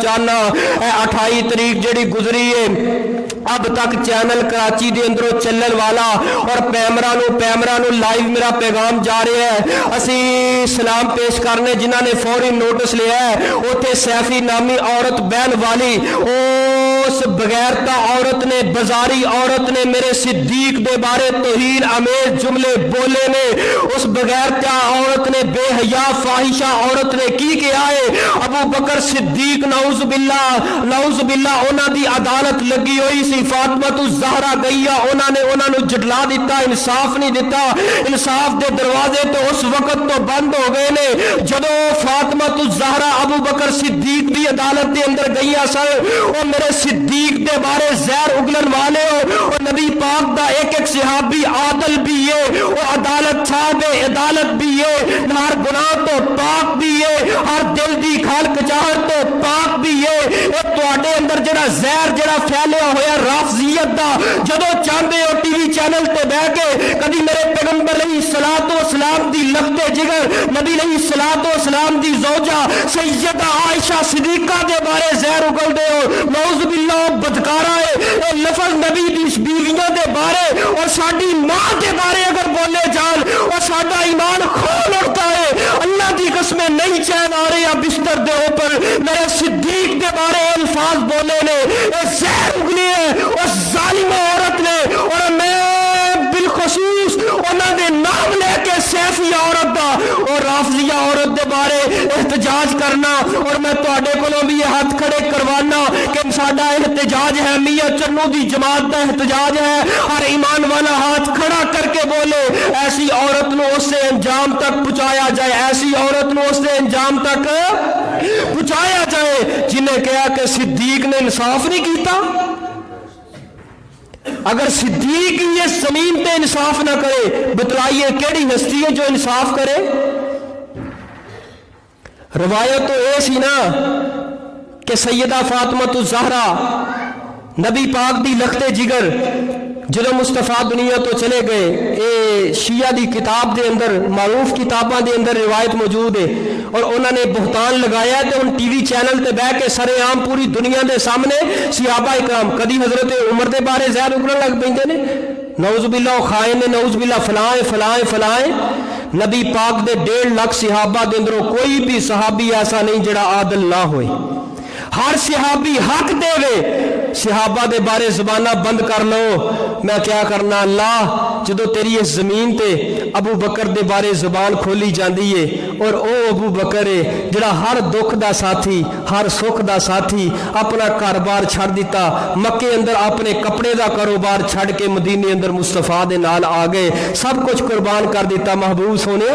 चाहना 28 तरीक जिहड़ी गुजरी है अब तक चैनल कराची दे अंदरों चलण वाला और पैमरा नूं लाइव मेरा पैगाम जा रहा है। असी सलाम पेश करने जिन्हां ने फौरी नोटिस लिया है उत्थे सैफी नामी औरत बहन वाली उस बगैरता औरत ने बाजारी औरत ने मेरे सिद्दीक दे बारे तौहीन आमेज जुमले बोले ने। उस बगैरता औरत ने बेहया फाहिशा औरत ने की किया है। अबू बकर सिद्दीक नऊज़ बिल्लाह उन्हां दी अदालत लगी हुई सी। फातिमा तू ज़हरा गई उन्होंने उन्होंने झुटला दिता, इंसाफ नहीं दिता। इंसाफ के दरवाजे तो उस वक्त तो बंद हो गए ने जदों फातिमा तू ज़हरा अबू बकर सिद्दीक की अदालत के अंदर गई सन। और मेरे सिद्दीक के बारे जहर उगलन वाले हो और नबी पाक दा एक सहाबी आदल भी है, वो अदालत साहब अदालत भी है, हर गुनाह तो पाक भी है, हर दिल की खाल कचाहट तो पाक भी है। तुहाडे अंदर जिहड़ा जहर जिहड़ा फैलिया होया राफजियत दा जदों चाहते हो टीवी चैनल ते बैठ के कदी मेरे पैगंबर अलैहिस्सलातो वस्सलाम दी लफ्ज़े जिगर नबी अलैहिस्सलातो वस्सलाम दी ज़ौजा सैयदा आयशा सिद्दीका दे बारे जहर उगलदे हो। नऊज़ बिल्लाह बदकारा है ये लफ्ज़ नबी दी बीवियां दे बारे और साडी मां दे बारे अगर बोले जान और साडा ईमान खोल उठता है। अल्लाह दी कसमें नहीं चैन आ रही बिस्तर दे ऊपर मेरे सिद्दीक दे बारे अल्फाज बोले ने जहर उगली है उस जालिमा औरत ने। और मैं बिलखसूस उन्होंने नाम लेके सैफी औरत दा और राफजिया औरत दे बारे एहतजाज करना और मैं तुहाडे कोलों भी हाथ खड़े करवाना कि साडा एहतजाज है मियां चन्नू दी जमात दा एहतजाज है। हर ईमान वाला हाथ खड़ा करके बोले ऐसी औरत नूं उससे अंजाम तक पहुंचाया जाए, ऐसी औरत नूं उससे अंजाम तक पहुंचाया जाए जिन्हें कहा कि सिद्दीक ने इंसाफ नहीं किया। अगर सिद्दीक ये जमीन पे इंसाफ ना करे बतलाइए केड़ी हस्ती है जो इंसाफ करे। रवायत तो यह सी ना कि सैयदा फातिमा तू ज़हरा नबी पाक दी लखते जिगर जदों मुस्तफा दुनिया तो चले गए ये शिया दी किताब दे अंदर मारूफ किताबां दे अंदर रिवायत मौजूद है और उन्होंने बुहतान लगाया तो उन टीवी चैनल ते बह के सरेआम पूरी दुनिया के सामने सहाबा इकराम कदी हजरत उमर के बारे जहर उगलन लग पैंदे ने। नऊज़ बिल्लाह खाए ने नऊज़ बिल्लाह फलाए नबी पाक दे 1.5 लाख सहाबा दे अंदरों कोई भी सहाबी ऐसा नहीं जिहड़ा आदल ना होए। हर सहाबी हक देवे सहाबा दे बारे जुबाना बंद कर लो। मैं क्या करना अल्लाह जदों तेरी इस जमीन ते अबू बकर दे बारे जुबान खोली जाती है और ओ अबू बकर है जिहड़ा हर दुख दा साथी हर सुख दा साथी अपना घर बार छड़ दिता मक्के अंदर अपने कपड़े दा कारोबार छड़ के मदीने अंदर मुस्तफा दे नाल आ गए सब कुछ कुर्बान कर दिता। महबूब सोने